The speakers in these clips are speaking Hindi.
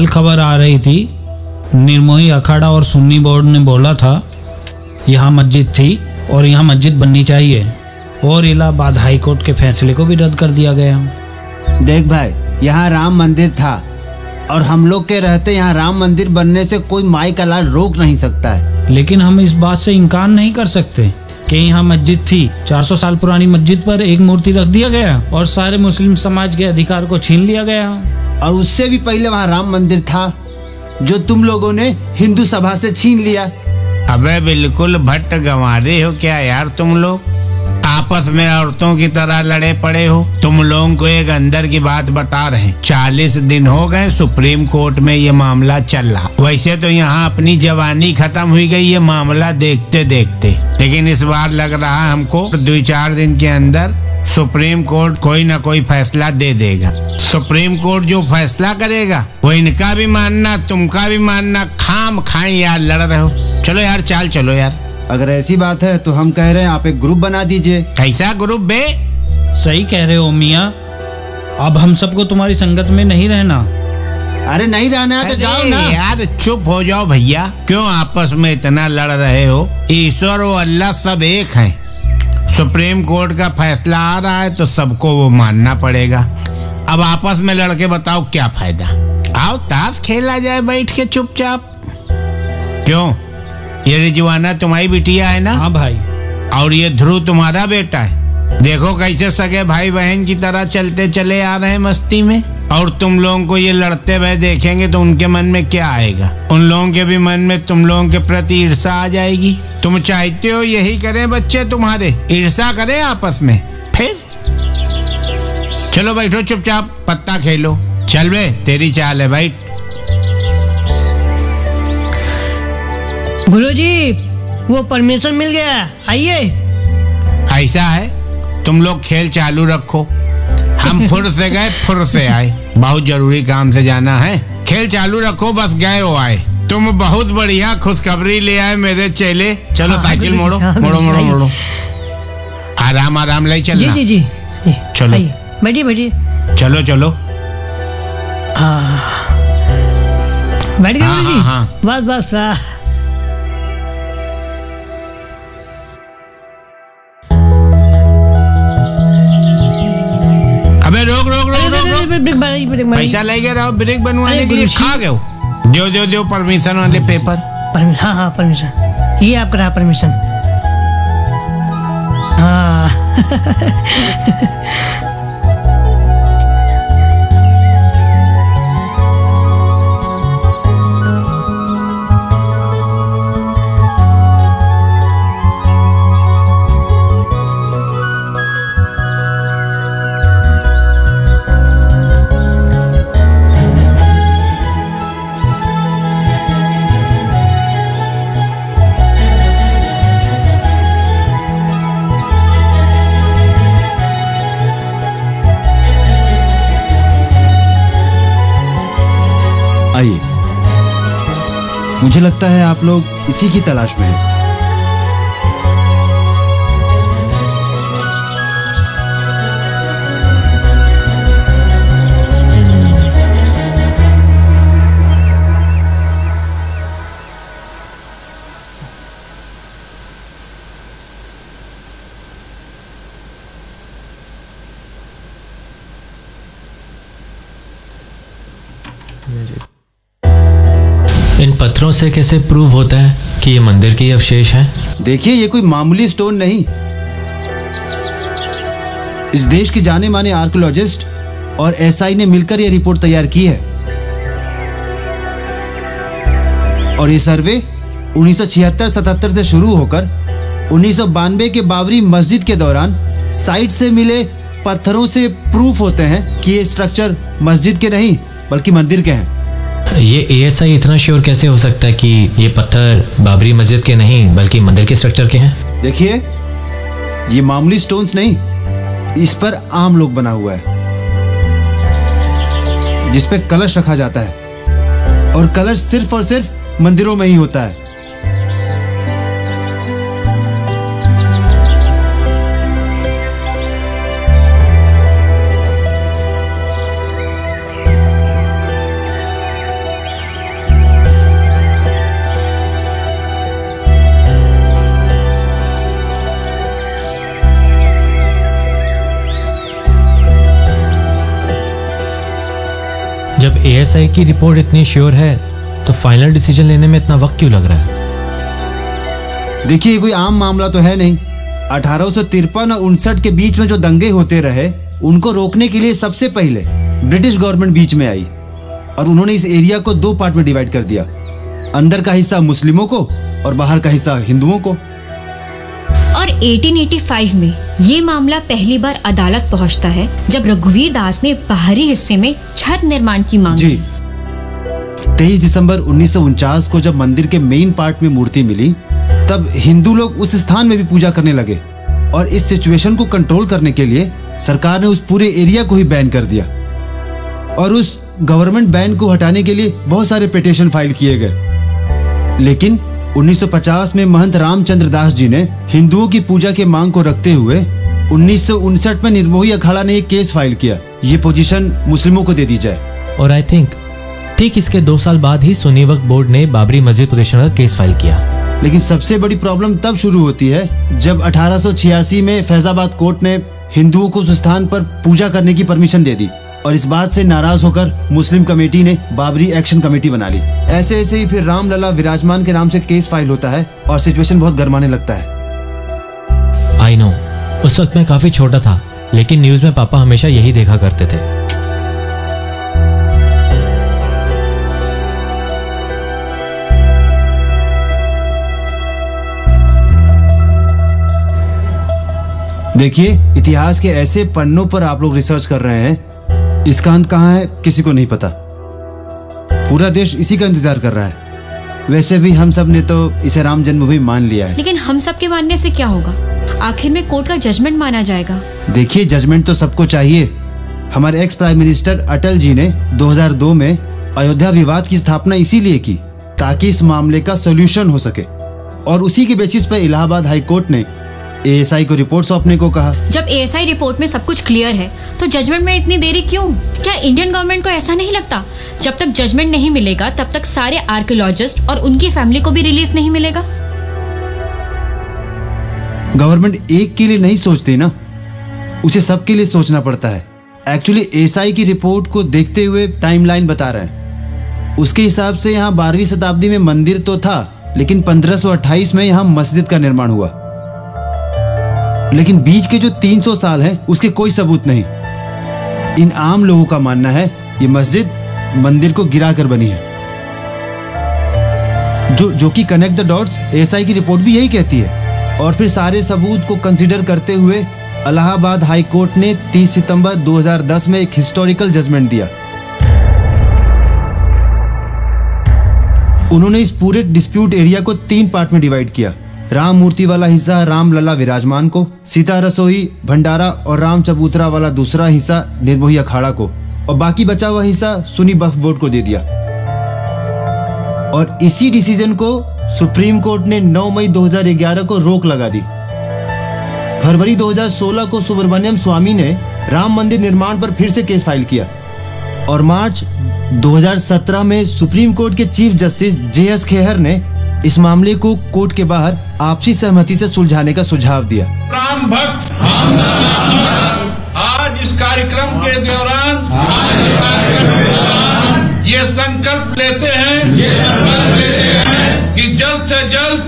कल खबर आ रही थी, निर्मोही अखाड़ा और सुन्नी बोर्ड ने बोला था यहाँ मस्जिद थी और यहाँ मस्जिद बननी चाहिए, और इलाहाबाद हाई कोर्ट के फैसले को भी रद्द कर दिया गया। देख भाई, यहाँ राम मंदिर था और हम लोग के रहते यहाँ राम मंदिर बनने से कोई माई का लाल रोक नहीं सकता है। लेकिन हम इस बात से इनकार नहीं कर सकते कि यहाँ मस्जिद थी। 400 साल पुरानी मस्जिद पर एक मूर्ति रख दिया गया और सारे मुस्लिम समाज के अधिकार को छीन लिया गया। और उससे भी पहले वहाँ राम मंदिर था जो तुम लोगों ने हिंदू सभा से छीन लिया। अबे बिल्कुल भट्ट गंवारे हो क्या यार तुम लोग? आपस में औरतों की तरह लड़े पड़े हो। तुम लोगों को एक अंदर की बात बता रहे हैं, 40 दिन हो गए सुप्रीम कोर्ट में ये मामला चल रहा। वैसे तो यहाँ अपनी जवानी खत्म हुई गई ये मामला देखते देखते, लेकिन इस बार लग रहा है हमको 2-4 दिन के अंदर सुप्रीम कोर्ट कोई ना कोई फैसला दे देगा। सुप्रीम कोर्ट जो फैसला करेगा वो इनका भी मानना तुमका भी मानना, खाम खाई यार लड़ रहे हो। चलो यार चाल चलो यार। अगर ऐसी बात है तो हम कह रहे हैं आप एक ग्रुप बना दीजिए। कैसा ग्रुप बे? सही कह रहे हो मियाँ, अब हम सबको तुम्हारी संगत में नहीं रहना। अरे नहीं रहना है तो जाओ ना। यार चुप हो जाओ भैया, क्यों आपस में इतना लड़ रहे हो? ईश्वर और अल्लाह सब एक हैं। सुप्रीम कोर्ट का फैसला आ रहा है तो सबको वो मानना पड़ेगा। अब आपस में लड़के बताओ क्या फायदा? आओ ताश खेला जाए बैठ के चुपचाप। क्यों, ये रिजवाना तुम्हारी बिटिया है ना? हाँ भाई। और ये ध्रुव तुम्हारा बेटा है। देखो कैसे सगे भाई बहन की तरह चलते चले आ रहे हैं मस्ती में। और तुम लोगों को ये लड़ते हुए देखेंगे तो उनके मन में क्या आएगा? उन लोगों के भी मन में तुम लोगों के प्रति ईर्ष्या आ जाएगी। तुम चाहते हो यही करें बच्चे तुम्हारे, ईर्ष्या करें आपस में? फिर चलो बैठो चुपचाप पत्ता खेलो। चल बे तेरी चाल है भाई। गुरुजी वो परमिशन मिल गया, आइए। ऐसा है, तुम लोग खेल चालू रखो। हम फुर से गए फुर से आए, बहुत जरूरी काम से जाना है। खेल चालू रखो, बस गए हो आए। तुम बहुत बढ़िया खुशखबरी ले आए मेरे चेले। चलो साइकिल मोड़ो मोड़ो मोड़ो मोड़ो, आराम आराम ले चलना। जी जी जी चलो बैठिए बैठिए। चलो चलो बैठ गए गुरुजी? हाँ। बस बस। अबे रोक रोक रोक रोक रोक। पैसा ले गए रहो ब्रेक बनवाने के लिए, खा गए हो। दो परमिशन वाले पेपर। हाँ हाँ परमिशन, ये आपका रहा परमिशन। हाँ आइए, मुझे लगता है आप लोग इसी की तलाश में हैं। इन पत्थरों से कैसे प्रूव होता है कि ये मंदिर के अवशेष हैं? देखिए, ये कोई मामूली स्टोन नहीं। इस देश के जाने माने आर्कियोलॉजिस्ट और एसआई ने मिलकर यह रिपोर्ट तैयार की है। और ये सर्वे 1976-77 से शुरू होकर 1992 के बाबरी मस्जिद के दौरान साइट से मिले पत्थरों से प्रूफ होते हैं कि ये स्ट्रक्चर मस्जिद के नहीं बल्कि मंदिर के हैं। ये एएसआई इतना श्योर कैसे हो सकता है कि ये पत्थर बाबरी मस्जिद के नहीं बल्कि मंदिर के स्ट्रक्चर के हैं? देखिए, ये मामूली स्टोन्स नहीं, इस पर आम लोग बना हुआ है जिस पे कलश रखा जाता है, और कलश सिर्फ और सिर्फ मंदिरों में ही होता है। एएसआई की रिपोर्ट इतनी श्योर है तो फाइनल डिसीजन लेने में इतना वक्त क्यों लग रहा है? देखिए, कोई आम मामला तो है नहीं। 1853 और 59 के बीच में जो दंगे होते रहे, उनको रोकने के लिए सबसे पहले ब्रिटिश गवर्नमेंट बीच में आई और उन्होंने इस एरिया को 2 पार्ट में डिवाइड कर दिया। अंदर का हिस्सा मुस्लिमों को और बाहर का हिस्सा हिंदुओं को। और 1885 में ये मामला पहली बार अदालत पहुंचता है जब रघुवीर दास ने बाहरी हिस्से में छत निर्माण की मांग जी। की। 23 दिसंबर 1949 को जब मंदिर के मेन पार्ट में मूर्ति मिली, तब हिंदू लोग उस स्थान में भी पूजा करने लगे और इस सिचुएशन को कंट्रोल करने के लिए सरकार ने उस पूरे एरिया को ही बैन कर दिया। और उस गवर्नमेंट बैन को हटाने के लिए बहुत सारे पिटीशन फाइल किए गए, लेकिन 1950 में महंत रामचंद्र दास जी ने हिंदुओं की पूजा के मांग को रखते हुए 1959 में निर्मोही अखाड़ा ने एक केस फाइल किया, ये पोजीशन मुस्लिमों को दे दी जाए। और आई थिंक ठीक इसके 2 साल बाद ही सुन्नी वक्फ बोर्ड ने बाबरी मस्जिद पोजीशन का केस फाइल किया। लेकिन सबसे बड़ी प्रॉब्लम तब शुरू होती है जब 1886 में फैजाबाद कोर्ट ने हिंदुओं को उस स्थान पर पूजा करने की परमिशन दे दी और इस बात से नाराज होकर मुस्लिम कमेटी ने बाबरी एक्शन कमेटी बना ली। ऐसे ऐसे ही फिर रामलला विराजमान के नाम से केस फाइल होता है और सिचुएशन बहुत गरमाने लगता है। आई नो, उस वक्त मैं काफी छोटा था, लेकिन न्यूज में पापा हमेशा यही देखा करते थे। देखिए, इतिहास के ऐसे पन्नों पर आप लोग रिसर्च कर रहे हैं, इसका अंत कहाँ है किसी को नहीं पता। पूरा देश इसी का इंतजार कर रहा है। वैसे भी हम सब ने तो इसे राम जन्मभूमि मान लिया है। लेकिन हम सब के मानने से क्या होगा? आखिर में कोर्ट का जजमेंट माना जाएगा। देखिए, जजमेंट तो सबको चाहिए। हमारे ex prime minister Atal ji ने 2002 में अयोध्या विवाद की स्थापना इसीलिए की ताकि इस मामले का सोल्यूशन हो सके, और उसी के बेसिस पर इलाहाबाद हाई कोर्ट ने एएसआई को रिपोर्ट सौंपने को कहा। जब एएसआई रिपोर्ट में सब कुछ क्लियर है तो जजमेंट में इतनी देरी क्यों? क्या इंडियन गवर्नमेंट को ऐसा नहीं लगता जब तक जजमेंट नहीं मिलेगा तब तक सारे आर्कियोलॉजिस्ट और उनकी फैमिली को भी रिलीफ नहीं मिलेगा? गवर्नमेंट एक के लिए नहीं सोचती ना, उसे सबके लिए सोचना पड़ता है। एक्चुअली एएसआई की रिपोर्ट को देखते हुए टाइमलाइन बता रहे हैं। उसके हिसाब से यहाँ 12वीं शताब्दी में मंदिर तो था, लेकिन 1528 में यहाँ मस्जिद का निर्माण हुआ। लेकिन बीच के जो 300 साल हैं उसके कोई सबूत नहीं। इन आम लोगों का मानना है ये मस्जिद मंदिर को गिराकर बनी है। जो कि कनेक्ट द डॉट्स एएसआई की रिपोर्ट भी यही कहती है। और फिर सारे सबूत को कंसीडर करते हुए इलाहाबाद हाई कोर्ट ने 30 सितंबर 2010 में एक हिस्टोरिकल जजमेंट दिया। उन्होंने इस पूरे डिस्प्यूट एरिया को 3 पार्ट में डिवाइड किया। राम मूर्ति वाला हिस्सा रामलला विराजमान को, सीता रसोई भंडारा और राम चबूतरा वाला दूसरा हिस्सा निर्मोही अखाड़ा को, और बाकी बचा हुआ हिस्सा सुन्नी वक्फ बोर्ड को दे दिया। और इसी डिसीजन को सुप्रीम कोर्ट ने 9 मई 2011 को रोक लगा दी। फरवरी 2016 को सुब्रमण्यम स्वामी ने राम मंदिर निर्माण पर फिर से केस फाइल किया, और मार्च 2017 में सुप्रीम कोर्ट के चीफ जस्टिस जेएस खेहर ने इस मामले को कोर्ट के बाहर आपसी सहमति से सुलझाने का सुझाव दिया। राम भक्त आज इस कार्यक्रम के दौरान ये संकल्प लेते हैं कि जल्द से जल्द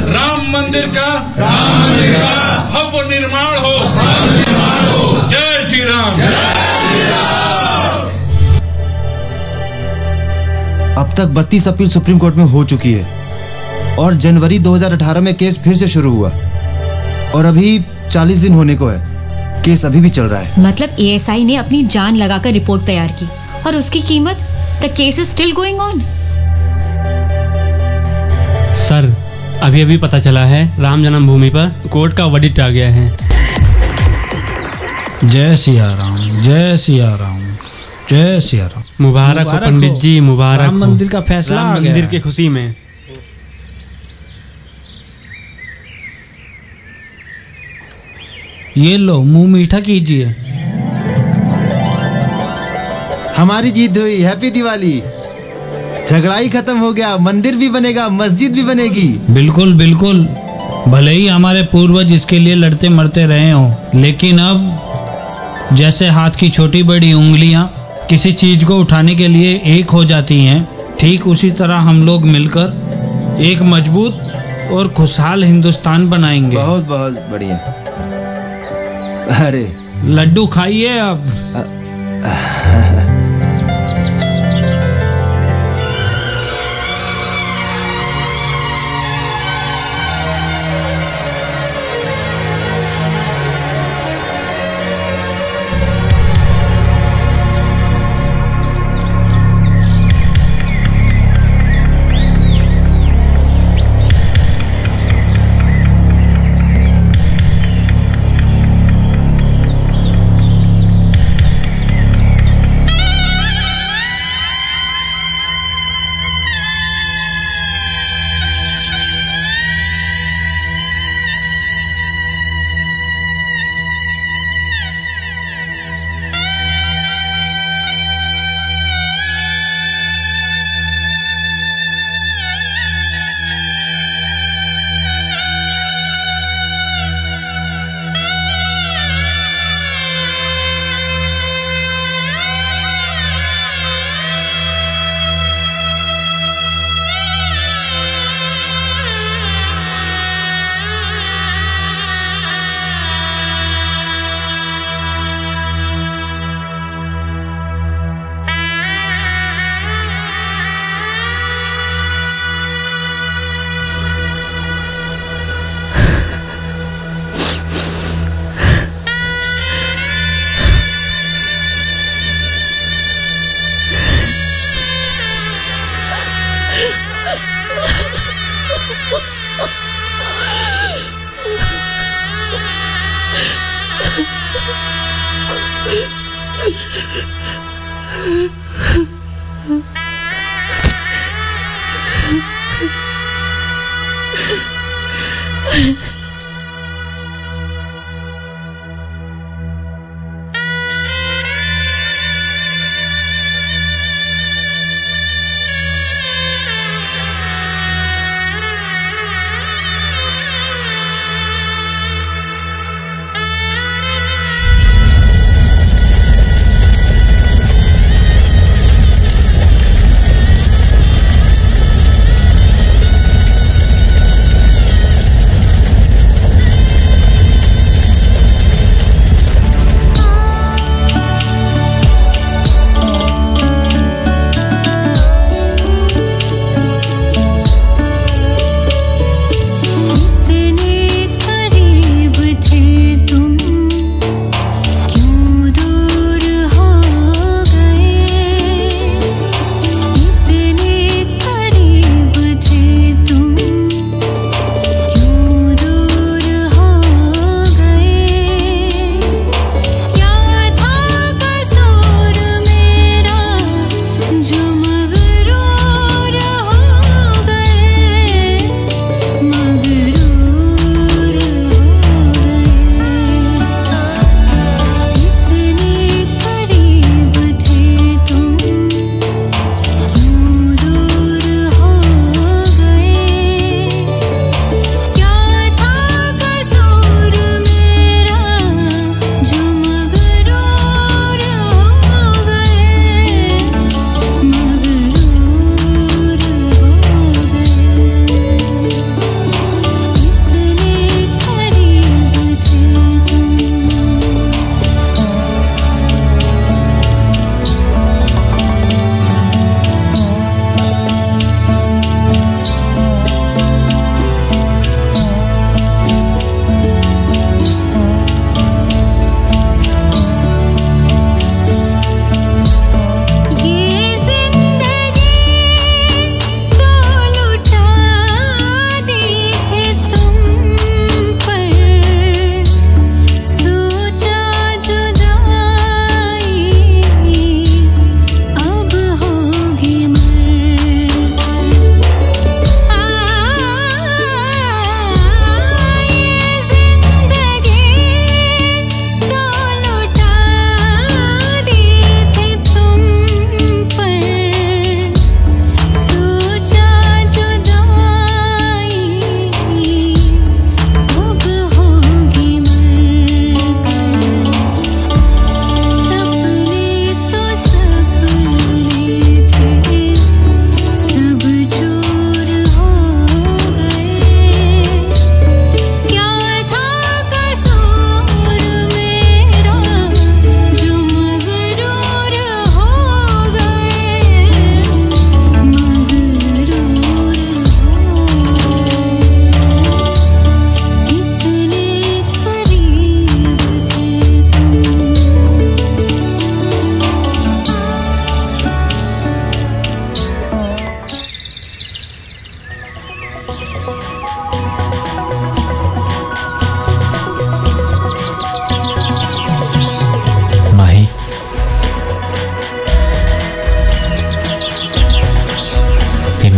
राम मंदिर का भव्य निर्माण हो। जय श्री राम। अब तक 32 अपील सुप्रीम कोर्ट में हो चुकी है और जनवरी 2018 में केस फिर से शुरू हुआ, और अभी 40 दिन होने को है। केस अभी भी चल रहा है। मतलब एएसआई ने अपनी जान लगाकर रिपोर्ट तैयार की और उसकी कीमत, the case is still going on. Sir, अभी अभी पता चला है राम जन्मभूमि पर कोर्ट का वर्डिक्ट आ गया है। जय सिया राम, जय सिया राम, जय सिया राम। मुबारक हो पंडित जी, मुबारक राम हो। मंदिर का फैसला राम आ गया मंदिर है। की खुशी में। ये लो, मुंह मीठा कीजिए। हमारी जीत हुई। हैप्पी दिवाली। झगड़ा ही खत्म हो गया। मंदिर भी बनेगा, मस्जिद भी बनेगी। बिल्कुल बिल्कुल। भले ही हमारे पूर्वज इसके लिए लड़ते मरते रहे हों, लेकिन अब जैसे हाथ की छोटी बड़ी उंगलियां किसी चीज को उठाने के लिए एक हो जाती हैं, ठीक उसी तरह हम लोग मिलकर एक मजबूत और खुशहाल हिंदुस्तान बनाएंगे। बहुत बहुत बढ़िया। अरे लड्डू खाइए अब।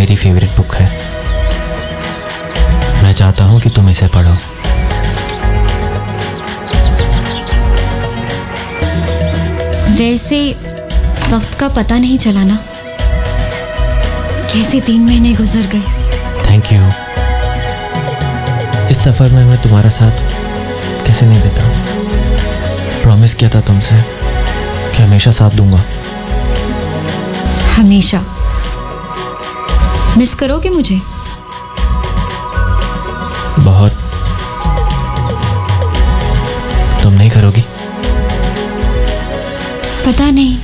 मेरी फेवरेट बुक है। मैं चाहता हूँ कि तुम इसे पढ़ो। वैसे वक्त का पता नहीं चला ना, कैसे 3 महीने गुजर गए। Thank you. इस सफ़र में मैं तुम्हारा साथ कैसे नहीं देता। प्रॉमिस किया था तुमसे कि हमेशा साथ दूंगा। हमेशा। मिस करोगे मुझे? बहुत। तुम नहीं करोगी? पता नहीं,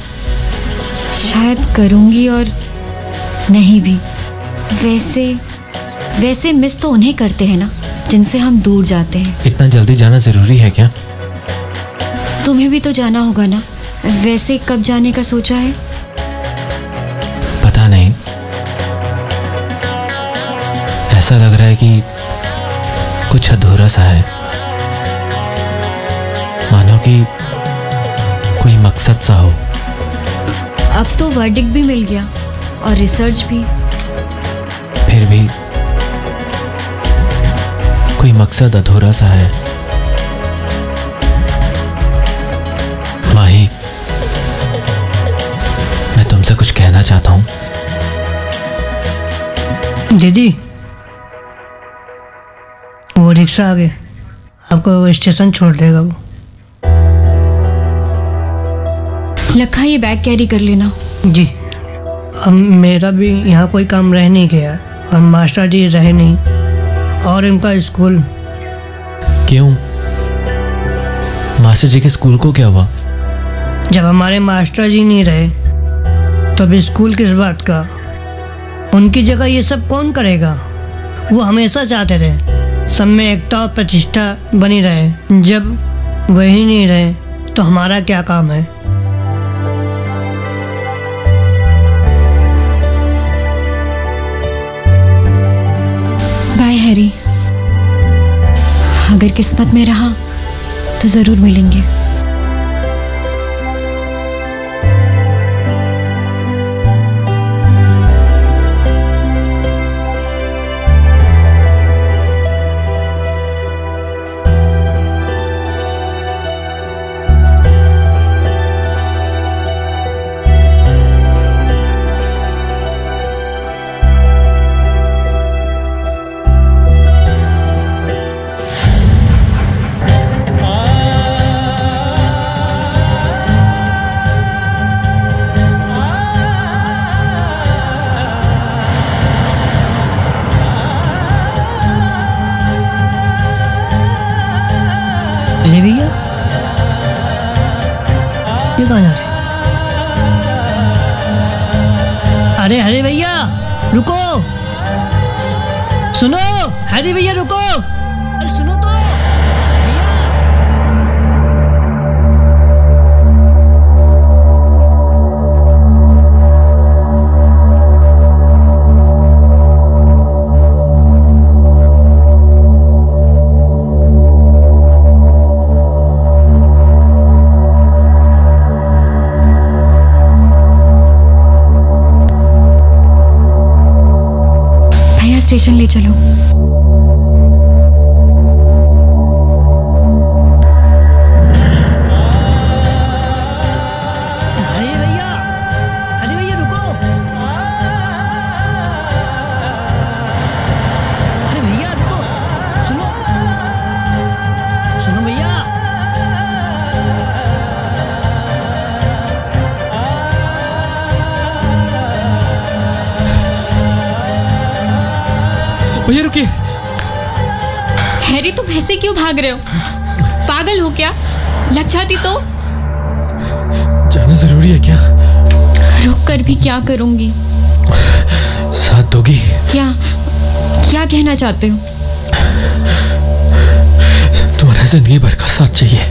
शायद करूंगी और नहीं भी। वैसे मिस तो उन्हें करते हैं ना जिनसे हम दूर जाते हैं। इतना जल्दी जाना जरूरी है क्या? तुम्हें भी तो जाना होगा ना। वैसे कब जाने का सोचा है? पता नहीं, ऐसा लग रहा है कि कुछ अधूरा सा है, मानो कि कोई मकसद सा हो। अब तो वर्डिक्ट भी मिल गया और रिसर्च भी। फिर भी कोई मकसद अधूरा सा है। माही, मैं तुमसे कुछ कहना चाहता हूँ। दीदी, वो रिक्शा आ गए, आपको स्टेशन छोड़ देगा वो। लखा, ये बैग कैरी कर लेना। जी। अब मेरा भी यहाँ कोई काम रह नहीं गया और मास्टर जी रहे नहीं और इनका स्कूल। क्यों? मास्टर जी के स्कूल को क्या हुआ? जब हमारे मास्टर जी नहीं रहे तो अब स्कूल किस बात का? उनकी जगह ये सब कौन करेगा? वो हमेशा चाहते थे सब में एकता और प्रतिष्ठा बनी रहे। जब वही नहीं रहे तो हमारा क्या काम है? Bye Harry. अगर किस्मत में रहा तो जरूर मिलेंगे। अरे भैया, ये कहाँ जा रहे? अरे हरे भैया रुको, सुनो। हरे भैया रुको, अरे सुनो तो भैया। स्टेशन ले चलो। अरे भैया रुको। अरे भैया रुको, सुनो भैया। भैया रुकिए। हैरी, तुम ऐसे क्यों भाग रहे हो? पागल हो क्या? लग जाती तो? जाना जरूरी है क्या? रुक कर भी क्या करूंगी? साथ दोगी? क्या कहना चाहते हो? तुम्हारा जिंदगी भर का साथ चाहिए।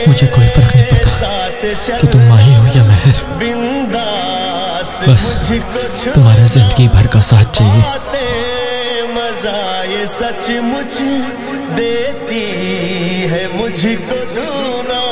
मुझे कोई फर्क नहीं पड़ता कि तुम माही हो या महर। बस तुम्हारा जिंदगी भर का साथ चाहिए। मजा ये सचमुच देती है मुझको धुना।